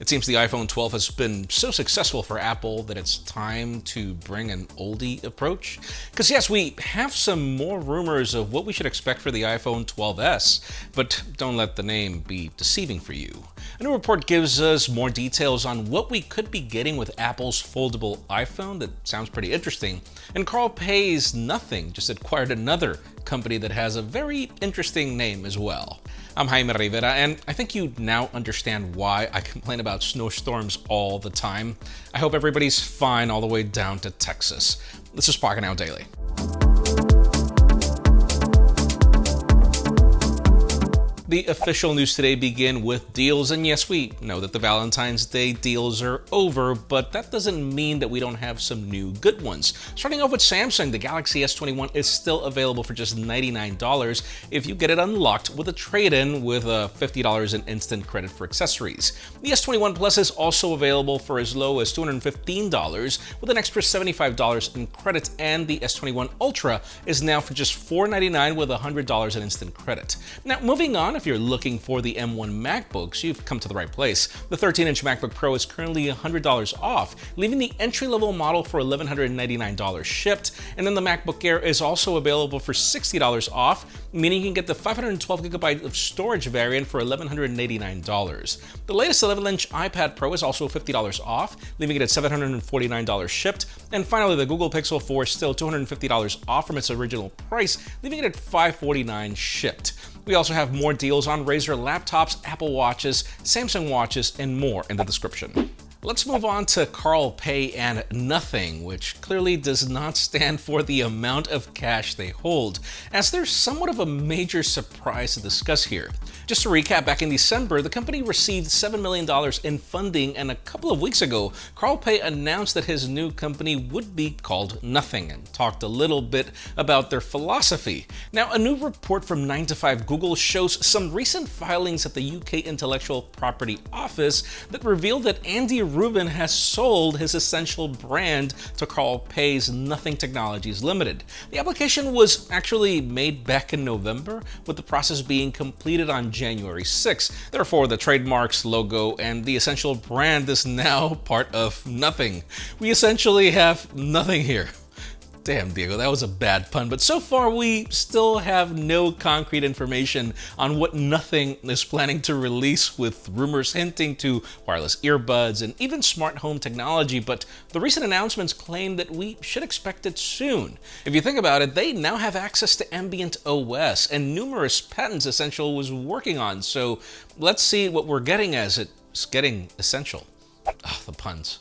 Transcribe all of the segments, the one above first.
It seems the iPhone 12 has been so successful for Apple that it's time to bring an oldie approach. Because yes, we have some more rumors of what we should expect for the iPhone 12s, but don't let the name be deceiving for you. A new report gives us more details on what we could be getting with Apple's foldable iPhone that sounds pretty interesting. And Pei Nothing just acquired another company that has a very interesting name as well. I'm Jaime Rivera, and I think you now understand why I complain about snowstorms all the time. I hope everybody's fine all the way down to Texas. This is Pocketnow Daily. The official news today begin with deals, and yes, we know that the Valentine's Day deals are over, but that doesn't mean that we don't have some new good ones. Starting off with Samsung, the Galaxy S21 is still available for just $99 if you get it unlocked with a trade-in with $50 in instant credit for accessories. The S21 Plus is also available for as low as $215 with an extra $75 in credit, and the S21 Ultra is now for just $499 with $100 in instant credit. Now, moving on, if you're looking for the M1 MacBooks, you've come to the right place. The 13-inch MacBook Pro is currently $100 off, leaving the entry-level model for $1,199 shipped, and then the MacBook Air is also available for $60 off, meaning you can get the 512GB of storage variant for $1,189. The latest 11-inch iPad Pro is also $50 off, leaving it at $749 shipped, and finally the Google Pixel 4 is still $250 off from its original price, leaving it at $549 shipped. We also have more deals on Razer laptops, Apple Watches, Samsung watches, and more in the description. Let's move on to Pei Nothing, which clearly does not stand for the amount of cash they hold, as there's somewhat of a major surprise to discuss here. Just to recap, back in December, the company received $7 million in funding, and a couple of weeks ago, Pei announced that his new company would be called Nothing and talked a little bit about their philosophy. Now, a new report from 9to5 Google shows some recent filings at the UK Intellectual Property Office that reveal that Andy Rubin has sold his essential brand to Pei's Nothing Technologies Limited. The application was actually made back in November, with the process being completed on January 6. Therefore, the trademarks, logo, and the essential brand is now part of Nothing. We essentially have nothing here. Damn, Diego, that was a bad pun, but so far we still have no concrete information on what Nothing is planning to release, with rumors hinting to wireless earbuds and even smart home technology, but the recent announcements claim that we should expect it soon. If you think about it, they now have access to ambient OS and numerous patents Essential was working on, so let's see what we're getting as it's getting essential. The puns.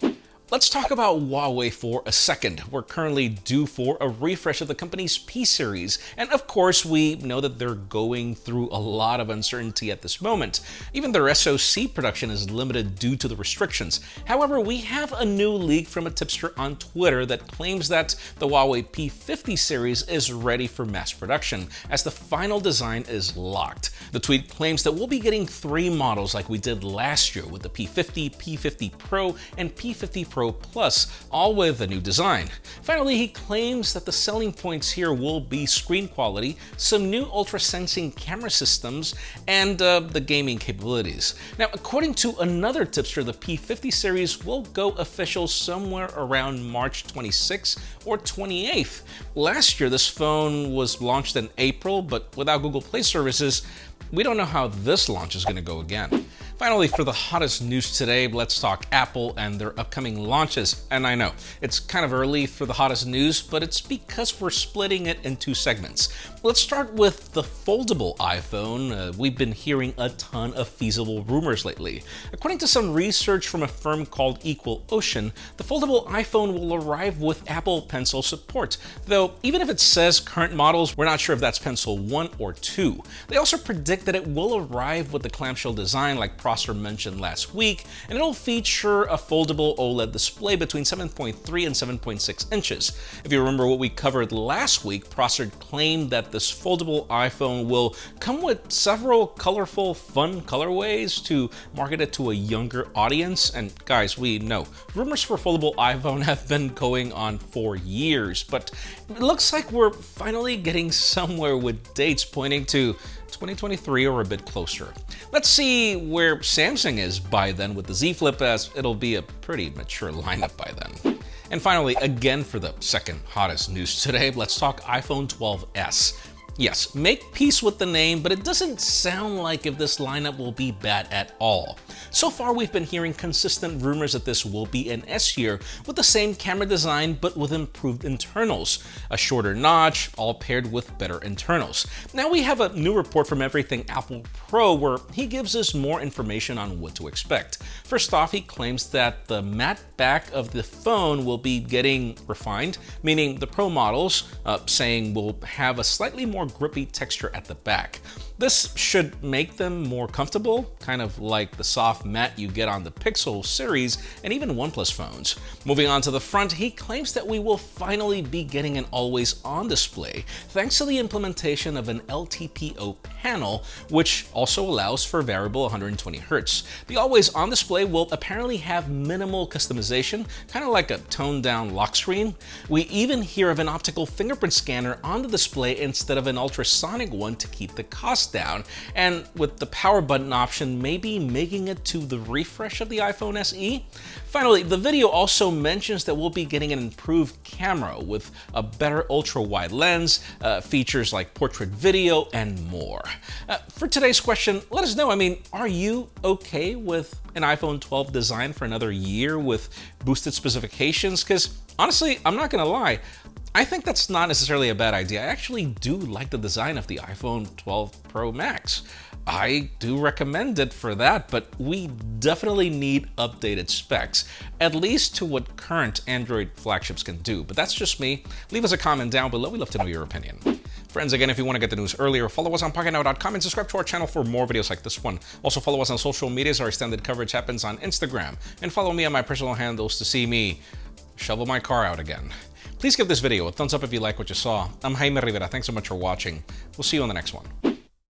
Let's talk about Huawei for a second. We're currently due for a refresh of the company's P series, and of course we know that they're going through a lot of uncertainty at this moment. Even their SoC production is limited due to the restrictions. However, we have a new leak from a tipster on Twitter that claims that the Huawei P50 Series is ready for mass production, as the final design is locked. The tweet claims that we'll be getting 3 models like we did last year with the P50, P50 Pro, and P50 Pro Plus, all with a new design. Finally, he claims that the selling points here will be screen quality, some new ultra-sensing camera systems, and the gaming capabilities. Now, according to another tipster, the P50 series will go official somewhere around March 26th or 28th. Last year, this phone was launched in April, but without Google Play services, we don't know how this launch is going to go again. Finally, for the hottest news today, let's talk Apple and their upcoming launches. And I know, it's kind of early for the hottest news, but it's because we're splitting it in 2 segments. Let's start with the foldable iPhone. We've been hearing a ton of feasible rumors lately. According to some research from a firm called Equal Ocean, the foldable iPhone will arrive with Apple Pencil support. Though, even if it says current models, we're not sure if that's Pencil 1 or 2. They also predict that it will arrive with the clamshell design like Prosser mentioned last week, and it'll feature a foldable OLED display between 7.3 and 7.6 inches. If you remember what we covered last week, Prosser claimed that this foldable iPhone will come with several colorful, fun colorways to market it to a younger audience. And guys, we know rumors for foldable iPhone have been going on for years, but it looks like we're finally getting somewhere with dates pointing to 2023 or a bit closer. Let's see where Samsung is by then with the Z Flip, as it'll be a pretty mature lineup by then. And finally, again for the second hottest news today, let's talk iPhone 12s. Yes, make peace with the name, but it doesn't sound like if this lineup will be bad at all. So far, we've been hearing consistent rumors that this will be an S year with the same camera design but with improved internals. A shorter notch, all paired with better internals. Now we have a new report from Everything Apple Pro where he gives us more information on what to expect. First off, he claims that the matte back of the phone will be getting refined, meaning the Pro models, saying will have a slightly more grippy texture at the back. This should make them more comfortable, kind of like the soft matte you get on the Pixel series and even OnePlus phones. Moving on to the front, he claims that we will finally be getting an always-on display, thanks to the implementation of an LTPO panel, which also allows for variable 120 Hz. The always-on display will apparently have minimal customization, kind of like a toned-down lock screen. We even hear of an optical fingerprint scanner on the display instead of an ultrasonic one to keep the cost down, and with the power button option maybe making it to the refresh of the iPhone SE. Finally, the video also mentions that we'll be getting an improved camera with a better ultra-wide lens, features like portrait video, and more. For today's question, let us know. I mean, are you okay with an iPhone 12 design for another year with boosted specifications? Because honestly, I'm not gonna lie, I think that's not necessarily a bad idea. I actually do like the design of the iPhone 12 Pro Max. I do recommend it for that, but we definitely need updated specs, at least to what current Android flagships can do. But that's just me. Leave us a comment down below. We'd love to know your opinion. Friends, again, if you want to get the news earlier, follow us on Pocketnow.com and subscribe to our channel for more videos like this one. Also, follow us on social medias. Our extended coverage happens on Instagram. And follow me on my personal handles to see me shovel my car out again. Please give this video a thumbs up if you like what you saw. I'm Jaime Rivera. Thanks so much for watching. We'll see you on the next one.